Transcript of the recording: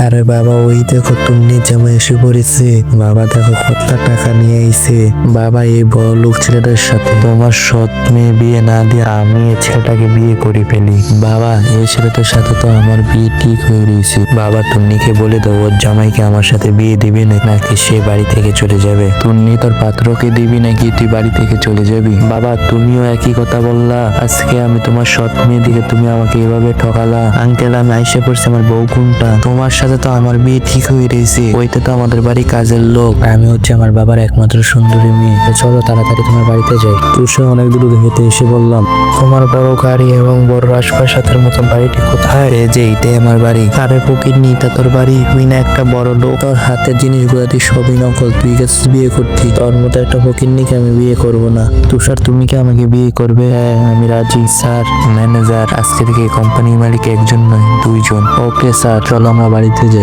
আরে বাবা, ওই দেখো তুমি জামাই এসে পড়েছে। বাবা দেখো কত টাকা নিয়ে আইছে। বাবা, এই বড় লোক ছেলেটার সাথে তোমার সৎ মেয়ে বিয়ে না দিয়ে আমি এই ছেলেটাকে বিয়ে করে ফেলি। বাবা, এই ছেলেটার সাথে তো আমার বিয়ে ঠিক হয়ে রয়েছে। বাবা, তুন্নিকে বলে দাও ওর জামাইকে আমার সাথে বিয়ে দিবি নাকি সে বাড়ি থেকে চলে যাবে। তুন্নি তোর পাত্রকে দিবি নাকি তুই বাড়ি থেকে চলে যাবি। বাবা, তুমিও একই কথা বললা। আজকে আমি তোমার সৎ মেয়ে দিকে তুমি আমাকে এভাবে ঠকালা। আঙ্কেল, আমি আইসা পড়ছি। আমার বউ কোনটা? তোমার সাথে তো আমার বিয়ে ঠিক হয়ে রয়েছে। ওইটা তো আমাদের বাড়ি কাজের লোক। আমি হচ্ছে আমার বাবার একমাত্র সুন্দরী মেয়ে। তো চলো তাড়াতাড়ি তোমার বাড়িতে যাই। তুষে অনেক দূর হেঁটে এসে বললাম, তোমার বড় গাড়ি এবং বড় রাজপ্রাসাদের মতো বাড়িটি কোথায়? এই যে এইটাই আমার বাড়ি। আরে ফকির নি, তা তোর বাড়ি? তুই না একটা বড় লোক, তোর হাতের জিনিসগুলো তুই সবই নকল। তুই গেছিস বিয়ে করতি, তোর মতো একটা ফকির নিকে আমি বিয়ে করব না। তুষার, তুমি কি আমাকে বিয়ে করবে? হ্যাঁ, আমি রাজি। স্যার, ম্যানেজার, আজকে থেকে কোম্পানির মালিক একজন নয় দুইজন। ওকে স্যার, চলো আমরা বাড়িতে যাই।